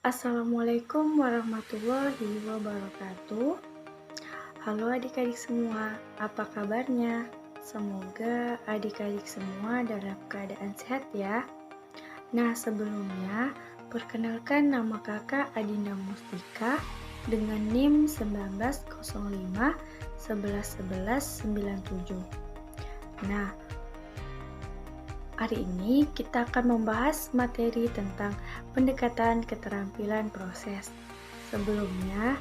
Assalamualaikum warahmatullahi wabarakatuh. Halo adik-adik semua, apa kabarnya? Semoga adik-adik semua dalam keadaan sehat ya. Nah, sebelumnya perkenalkan nama kakak Adinda Mustika dengan NIM 1905 11 11 97. Nah, hari ini kita akan membahas materi tentang pendekatan keterampilan proses. Sebelumnya,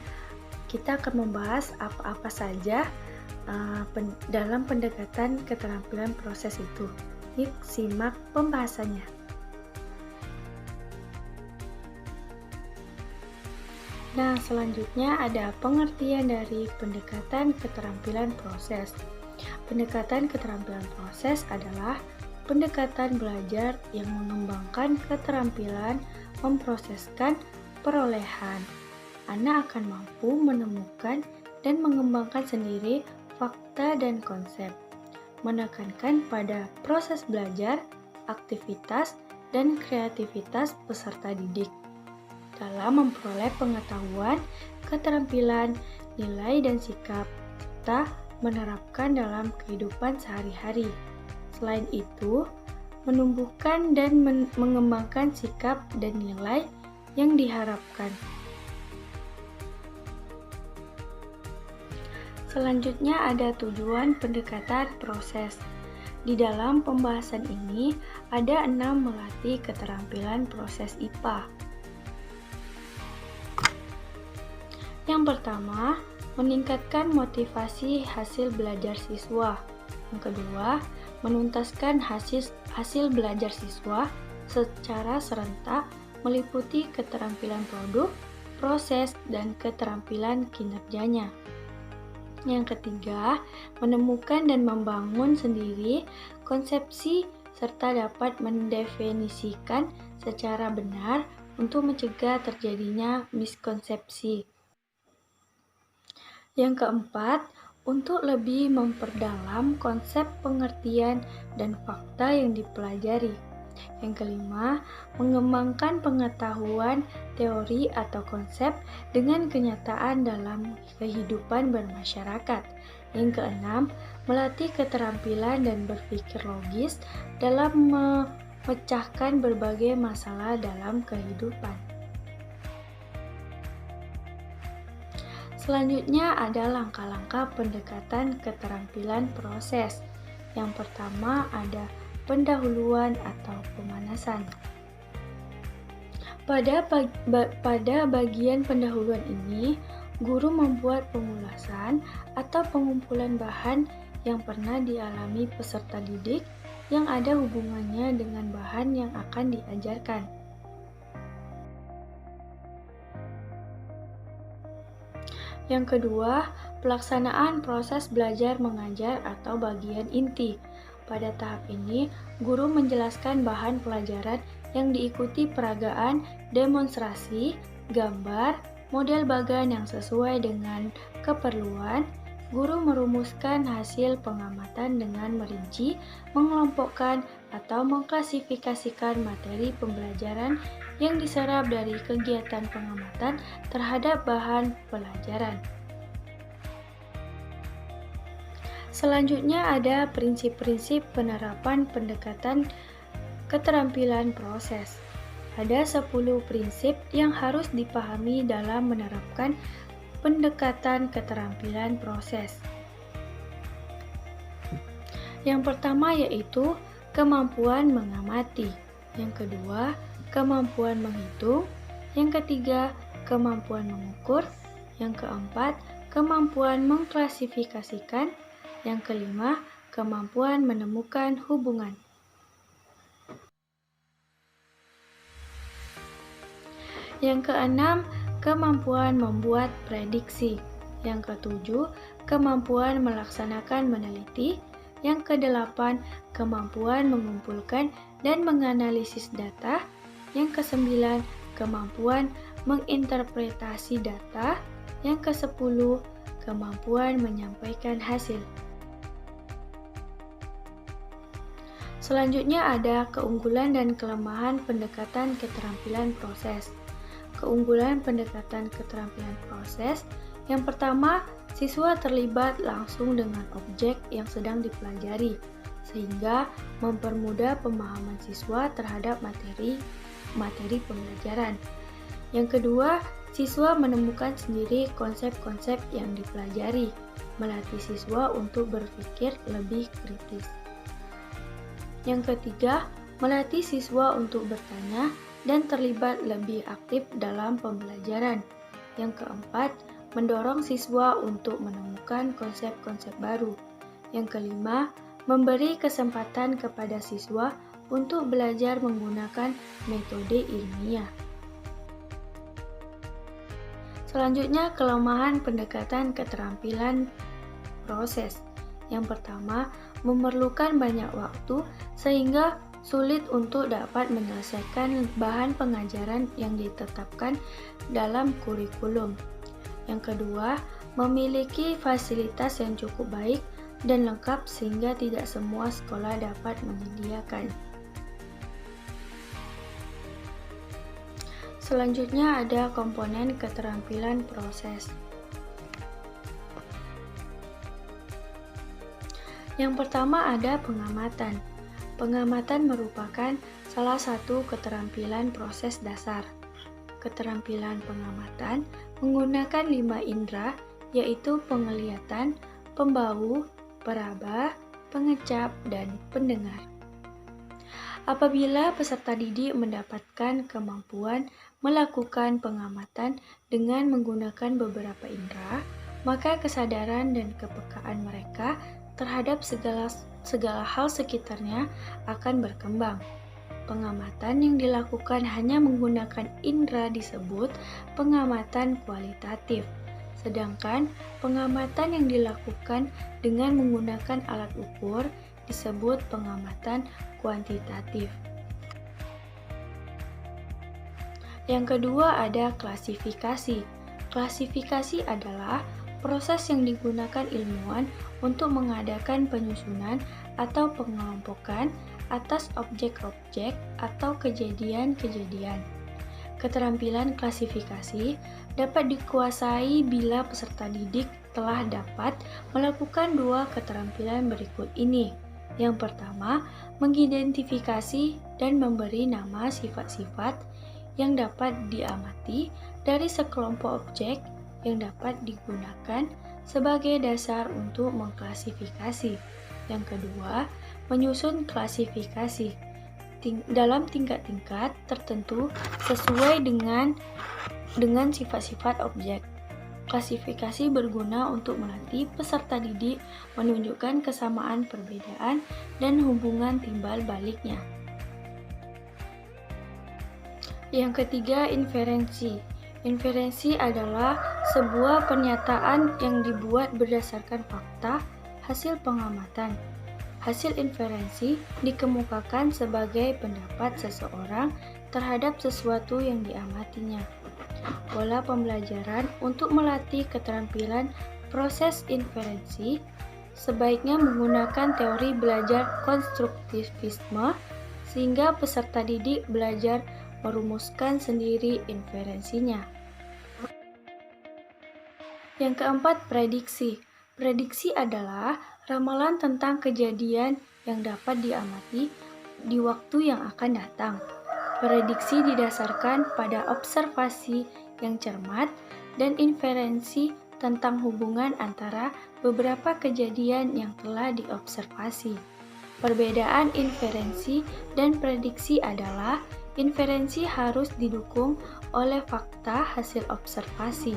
kita akan membahas apa-apa saja dalam pendekatan keterampilan proses itu. Yuk, simak pembahasannya. Nah, selanjutnya ada pengertian dari pendekatan keterampilan proses. Pendekatan keterampilan proses adalah pendekatan belajar yang mengembangkan keterampilan memproseskan perolehan. Anak akan mampu menemukan dan mengembangkan sendiri fakta dan konsep, menekankan pada proses belajar, aktivitas, dan kreativitas peserta didik dalam memperoleh pengetahuan, keterampilan, nilai, dan sikap, serta menerapkan dalam kehidupan sehari-hari. Selain itu, menumbuhkan dan mengembangkan sikap dan nilai yang diharapkan. Selanjutnya ada tujuan pendekatan proses. Di dalam pembahasan ini ada 6 melatih keterampilan proses IPA. Yang pertama, meningkatkan motivasi hasil belajar siswa. Yang kedua, menuntaskan hasil belajar siswa secara serentak meliputi keterampilan produk, proses, dan keterampilan kinerjanya. Yang ketiga, menemukan dan membangun sendiri konsepsi serta dapat mendefinisikan secara benar untuk mencegah terjadinya miskonsepsi. Yang keempat, untuk lebih memperdalam konsep pengertian dan fakta yang dipelajari. Yang kelima, mengembangkan pengetahuan teori atau konsep dengan kenyataan dalam kehidupan bermasyarakat. Yang keenam, melatih keterampilan dan berpikir logis dalam memecahkan berbagai masalah dalam kehidupan. Selanjutnya ada langkah-langkah pendekatan keterampilan proses. Yang pertama ada pendahuluan atau pemanasan. Pada bagian pendahuluan ini, guru membuat pengulasan atau pengumpulan bahan yang pernah dialami peserta didik yang ada hubungannya dengan bahan yang akan diajarkan. Yang kedua, pelaksanaan proses belajar mengajar atau bagian inti. Pada tahap ini, guru menjelaskan bahan pelajaran yang diikuti peragaan, demonstrasi, gambar, model bagan yang sesuai dengan keperluan. Guru merumuskan hasil pengamatan dengan merinci, mengelompokkan, atau mengklasifikasikan materi pembelajaran yang diserap dari kegiatan pengamatan terhadap bahan pelajaran. Selanjutnya ada prinsip-prinsip penerapan pendekatan keterampilan proses. Ada 10 prinsip yang harus dipahami dalam menerapkan pendekatan keterampilan proses. Yang pertama yaitu kemampuan mengamati. Yang kedua, kemampuan menghitung. Yang ketiga, kemampuan mengukur. Yang keempat, kemampuan mengklasifikasikan. Yang kelima, kemampuan menemukan hubungan. Yang keenam, kemampuan membuat prediksi. Yang ketujuh, kemampuan melaksanakan meneliti. Yang kedelapan, kemampuan mengumpulkan dan menganalisis data. Yang kesembilan, kemampuan menginterpretasi data. Yang kesepuluh, kemampuan menyampaikan hasil. Selanjutnya ada keunggulan dan kelemahan pendekatan keterampilan proses. Keunggulan pendekatan keterampilan proses, yang pertama, siswa terlibat langsung dengan objek yang sedang dipelajari, sehingga mempermudah pemahaman siswa terhadap materi pembelajaran. Yang kedua, siswa menemukan sendiri konsep-konsep yang dipelajari, melatih siswa untuk berpikir lebih kritis. Yang ketiga, melatih siswa untuk bertanya dan terlibat lebih aktif dalam pembelajaran. Yang keempat, mendorong siswa untuk menemukan konsep-konsep baru. Yang kelima, memberi kesempatan kepada siswa untuk belajar menggunakan metode ilmiah. Selanjutnya, kelemahan pendekatan keterampilan proses. Yang pertama, memerlukan banyak waktu sehingga sulit untuk dapat menyelesaikan bahan pengajaran yang ditetapkan dalam kurikulum. Yang kedua, memiliki fasilitas yang cukup baik dan lengkap sehingga tidak semua sekolah dapat menyediakan. Selanjutnya ada komponen keterampilan proses. Yang pertama ada pengamatan. Pengamatan merupakan salah satu keterampilan proses dasar. Keterampilan pengamatan menggunakan 5 indera, yaitu penglihatan, pembau, peraba, pengecap, dan pendengar. Apabila peserta didik mendapatkan kemampuan melakukan pengamatan dengan menggunakan beberapa indera, maka kesadaran dan kepekaan mereka terhadap segala hal sekitarnya akan berkembang. Pengamatan yang dilakukan hanya menggunakan indera disebut pengamatan kualitatif, sedangkan pengamatan yang dilakukan dengan menggunakan alat ukur disebut pengamatan kuantitatif. Yang kedua ada klasifikasi. Klasifikasi adalah proses yang digunakan ilmuwan untuk mengadakan penyusunan atau pengelompokan atas objek-objek atau kejadian-kejadian. Keterampilan klasifikasi dapat dikuasai bila peserta didik telah dapat melakukan 2 keterampilan berikut ini. Yang pertama, mengidentifikasi dan memberi nama sifat-sifat yang dapat diamati dari sekelompok objek yang dapat digunakan sebagai dasar untuk mengklasifikasi. Yang kedua, menyusun klasifikasi dalam tingkat-tingkat tertentu sesuai dengan sifat-sifat objek. Klasifikasi berguna untuk melatih peserta didik menunjukkan kesamaan perbedaan dan hubungan timbal baliknya. Yang ketiga, inferensi. Inferensi adalah sebuah pernyataan yang dibuat berdasarkan fakta hasil pengamatan. Hasil inferensi dikemukakan sebagai pendapat seseorang terhadap sesuatu yang diamatinya. Pola pembelajaran untuk melatih keterampilan proses inferensi sebaiknya menggunakan teori belajar konstruktivisme sehingga peserta didik belajar merumuskan sendiri inferensinya. Yang keempat, prediksi. Prediksi adalah ramalan tentang kejadian yang dapat diamati di waktu yang akan datang. Prediksi didasarkan pada observasi yang cermat dan inferensi tentang hubungan antara beberapa kejadian yang telah diobservasi. Perbedaan inferensi dan prediksi adalah inferensi harus didukung oleh fakta hasil observasi,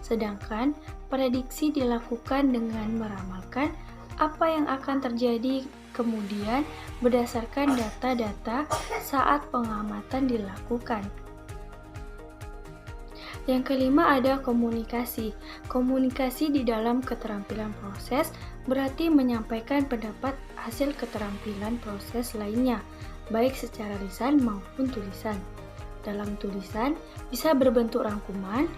sedangkan prediksi dilakukan dengan meramalkan apa yang akan terjadi kemudian berdasarkan data-data saat pengamatan dilakukan. Yang kelima ada komunikasi. Komunikasi di dalam keterampilan proses berarti menyampaikan pendapat hasil keterampilan proses lainnya, baik secara lisan maupun tulisan. Dalam tulisan bisa berbentuk rangkuman,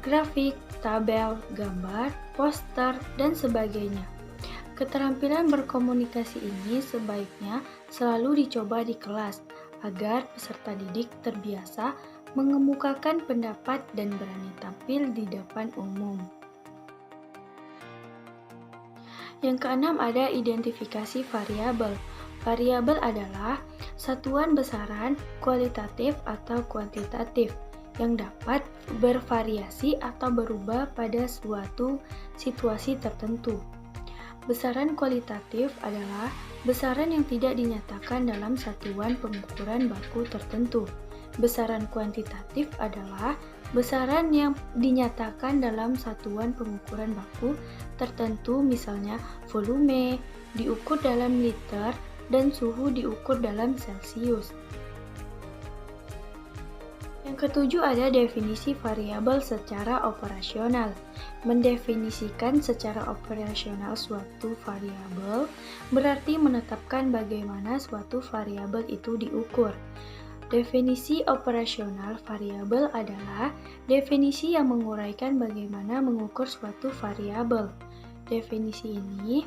grafik, tabel, gambar, poster, dan sebagainya. Keterampilan berkomunikasi ini sebaiknya selalu dicoba di kelas agar peserta didik terbiasa mengemukakan pendapat dan berani tampil di depan umum. Yang keenam ada identifikasi variabel. Variabel adalah satuan besaran kualitatif atau kuantitatif yang dapat bervariasi atau berubah pada suatu situasi tertentu. Besaran kualitatif adalah besaran yang tidak dinyatakan dalam satuan pengukuran baku tertentu. Besaran kuantitatif adalah besaran yang dinyatakan dalam satuan pengukuran baku tertentu, misalnya volume diukur dalam liter dan suhu diukur dalam Celcius. Yang ketujuh ada definisi variabel secara operasional. Mendefinisikan secara operasional suatu variabel berarti menetapkan bagaimana suatu variabel itu diukur. Definisi operasional variabel adalah definisi yang menguraikan bagaimana mengukur suatu variabel. Definisi ini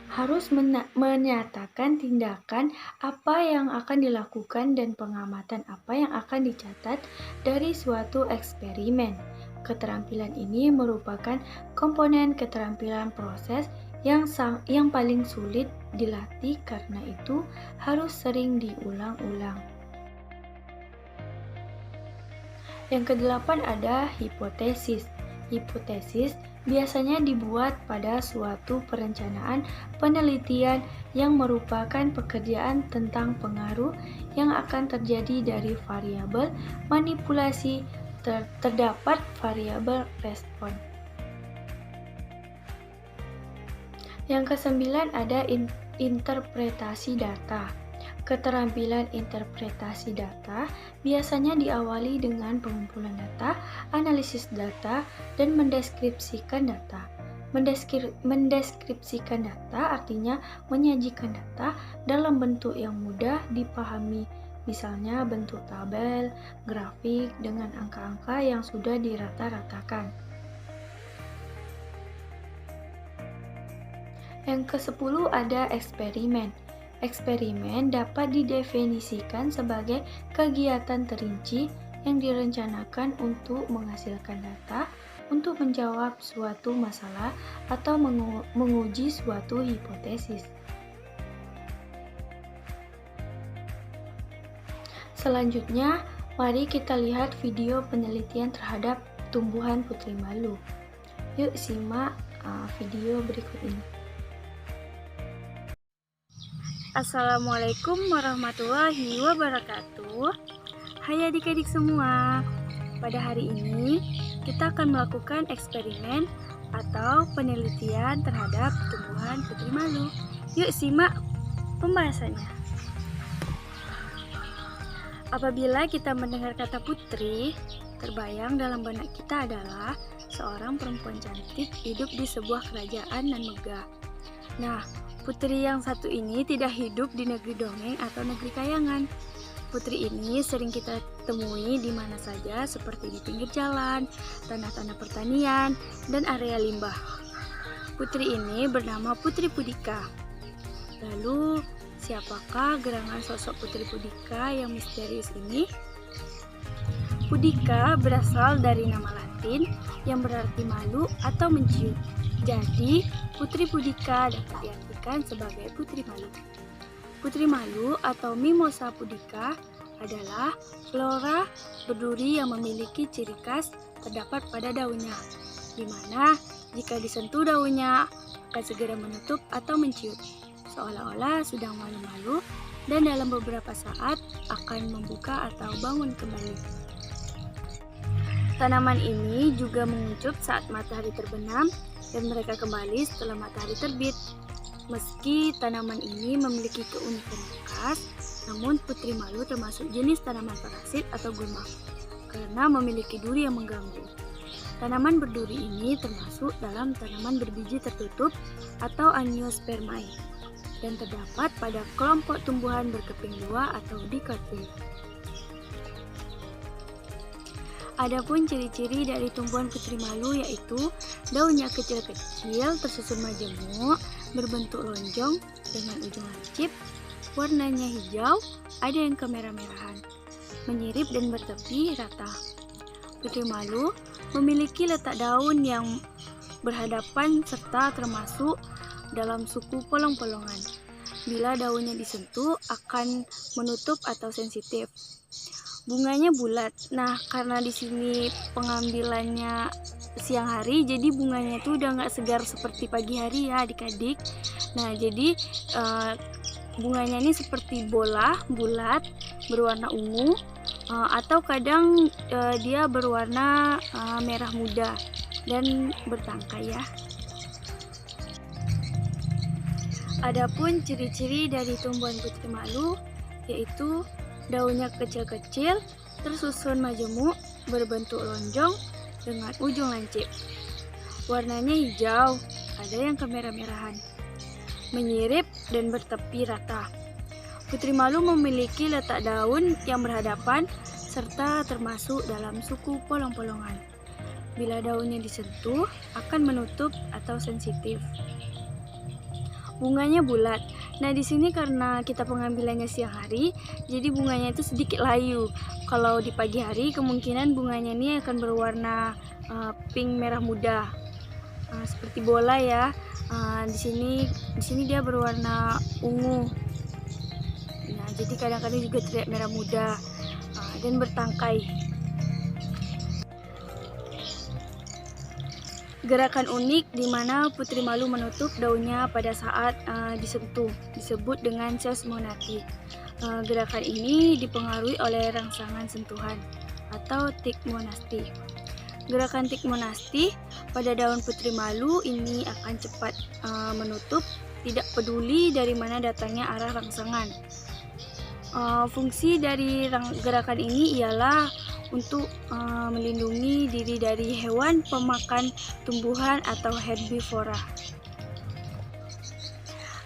harus menyatakan tindakan apa yang akan dilakukan dan pengamatan apa yang akan dicatat dari suatu eksperimen. Keterampilan ini merupakan komponen keterampilan proses yang paling sulit dilatih, karena itu harus sering diulang-ulang. Yang kedelapan ada hipotesis. Hipotesis biasanya dibuat pada suatu perencanaan penelitian yang merupakan pekerjaan tentang pengaruh yang akan terjadi dari variabel manipulasi terdapat variabel respon. Yang kesembilan ada interpretasi data. Keterampilan interpretasi data biasanya diawali dengan pengumpulan data, analisis data, dan mendeskripsikan data. Mendeskripsikan data artinya menyajikan data dalam bentuk yang mudah dipahami, misalnya bentuk tabel, grafik, dengan angka-angka yang sudah dirata-ratakan. Yang ke-10 ada eksperimen. Eksperimen dapat didefinisikan sebagai kegiatan terinci yang direncanakan untuk menghasilkan data untuk menjawab suatu masalah atau menguji suatu hipotesis. Selanjutnya, mari kita lihat video penelitian terhadap tumbuhan putri malu. Yuk simak video berikut ini. Assalamualaikum warahmatullahi wabarakatuh. Hai adik-adik semua. Pada hari ini kita akan melakukan eksperimen atau penelitian terhadap tumbuhan putri malu. Yuk simak pembahasannya. Apabila kita mendengar kata putri, terbayang dalam benak kita adalah seorang perempuan cantik hidup di sebuah kerajaan nan megah. Nah, putri yang satu ini tidak hidup di negeri dongeng atau negeri kayangan. Putri ini sering kita temui di mana saja, seperti di pinggir jalan, tanah-tanah pertanian, dan area limbah. Putri ini bernama Putri Pudika. Lalu, siapakah gerangan sosok Putri Pudika yang misterius ini? Pudika berasal dari nama Latin yang berarti malu atau mencium. Jadi, Putri Pudika dapat diartikan sebagai putri malu. Putri malu atau Mimosa pudica adalah flora berduri yang memiliki ciri khas terdapat pada daunnya, di mana jika disentuh daunnya akan segera menutup atau menciut, seolah-olah sedang malu-malu, dan dalam beberapa saat akan membuka atau bangun kembali. Tanaman ini juga menguncup saat matahari terbenam dan mereka kembali setelah matahari terbit. Meski tanaman ini memiliki keunikan khas, namun putri malu termasuk jenis tanaman parasit atau gurma karena memiliki duri yang mengganggu. Tanaman berduri ini termasuk dalam tanaman berbiji tertutup atau Angiospermae dan terdapat pada kelompok tumbuhan berkeping dua atau dikotyl. Adapun ciri-ciri dari tumbuhan putri malu yaitu daunnya kecil-kecil tersusun majemuk, berbentuk lonjong dengan ujung lancip, warnanya hijau, ada yang kemerah-merahan. menyirip dan bertepi rata. Putri Malu memiliki letak daun yang berhadapan serta termasuk dalam suku polong-polongan. Bila daunnya disentuh akan menutup atau sensitif. Bunganya bulat. Nah, karena di sini pengambilannya siang hari, jadi bunganya itu udah nggak segar seperti pagi hari ya adik-adik. Nah, jadi bunganya ini seperti bola, bulat, berwarna ungu, atau kadang dia berwarna merah muda dan bertangkai ya. Adapun ciri-ciri dari tumbuhan Putri Malu yaitu daunnya kecil-kecil, tersusun majemuk, berbentuk lonjong dengan ujung lancip. Warnanya hijau, ada yang kemerah-merahan, menyirip dan bertepi rata. Putri Malu memiliki letak daun yang berhadapan serta termasuk dalam suku polong-polongan. Bila daunnya disentuh akan menutup atau sensitif. Bunganya bulat. Nah, di sini karena kita pengambilannya siang hari, jadi bunganya itu sedikit layu. Kalau di pagi hari kemungkinan bunganya ini akan berwarna pink merah muda. Seperti bola ya. Di sini dia berwarna ungu. Nah, jadi kadang-kadang juga terlihat merah muda dan bertangkai. Gerakan unik di mana Putri Malu menutup daunnya pada saat disentuh disebut dengan seismonati. Gerakan ini dipengaruhi oleh rangsangan sentuhan atau tikmonasti. Gerakan tikmonasti pada daun Putri Malu ini akan cepat menutup, tidak peduli dari mana datangnya arah rangsangan. Fungsi dari gerakan ini ialah untuk melindungi diri dari hewan pemakan tumbuhan atau herbivora.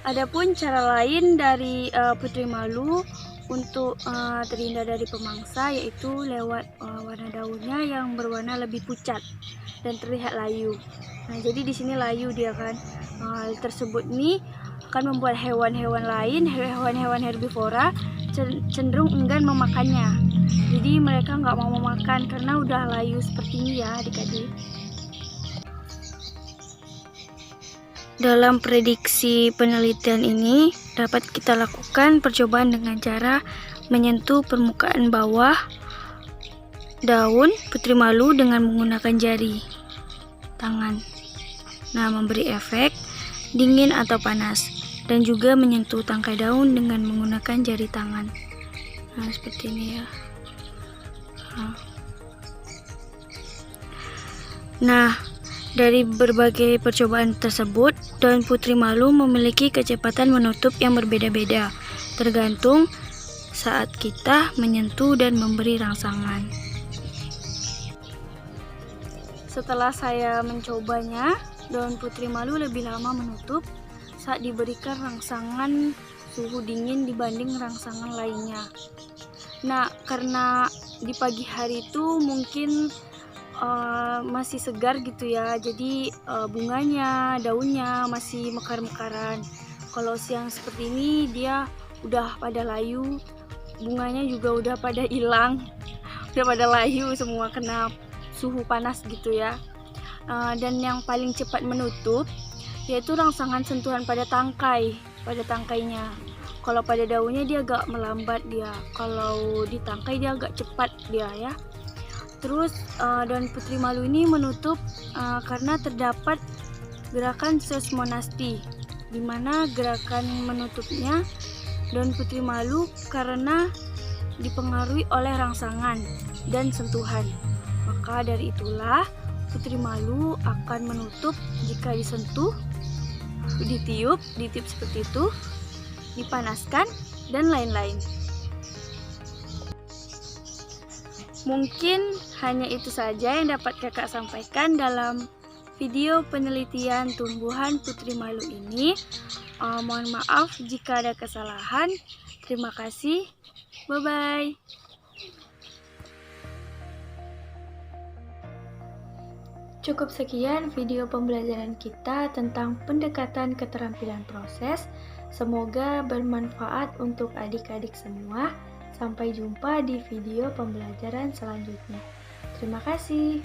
Adapun cara lain dari Putri Malu untuk terhindar dari pemangsa yaitu lewat warna daunnya yang berwarna lebih pucat dan terlihat layu. Nah, jadi di sini layu dia kan. Hal tersebut nih akan membuat hewan-hewan lain, hewan-hewan herbivora cenderung enggan memakannya. Jadi mereka nggak mau memakan karena udah layu seperti ini ya adik-adik. Dalam prediksi penelitian ini dapat kita lakukan percobaan dengan cara menyentuh permukaan bawah daun Putri Malu dengan menggunakan jari tangan. Nah, memberi efek dingin atau panas dan juga menyentuh tangkai daun dengan menggunakan jari tangan. Nah, seperti ini ya. Nah, dari berbagai percobaan tersebut, daun Putri Malu memiliki kecepatan menutup yang berbeda-beda, tergantung saat kita menyentuh dan memberi rangsangan. Setelah saya mencobanya, daun Putri Malu lebih lama menutup saat diberikan rangsangan suhu dingin dibanding rangsangan lainnya. Nah, karena di pagi hari itu mungkin masih segar gitu ya, jadi bunganya, daunnya masih mekar-mekaran. Kalau siang seperti ini dia udah pada layu, bunganya juga udah pada hilang, udah pada layu semua kena suhu panas gitu ya. Dan yang paling cepat menutup yaitu rangsangan sentuhan pada tangkainya. Kalau pada daunnya dia agak melambat dia, kalau di tangkai dia agak cepat dia ya. Terus daun Putri Malu ini menutup karena terdapat gerakan seismonasti, di mana gerakan menutupnya daun Putri Malu karena dipengaruhi oleh rangsangan dan sentuhan. Maka dari itulah Putri Malu akan menutup jika disentuh, ditiup seperti itu, dipanaskan, dan lain-lain. Mungkin hanya itu saja yang dapat kakak sampaikan dalam video penelitian tumbuhan Putri Malu ini. Mohon maaf jika ada kesalahan. Terima kasih. Bye-bye. Cukup sekian video pembelajaran kita tentang pendekatan keterampilan proses. Semoga bermanfaat untuk adik-adik semua. Sampai jumpa di video pembelajaran selanjutnya. Terima kasih.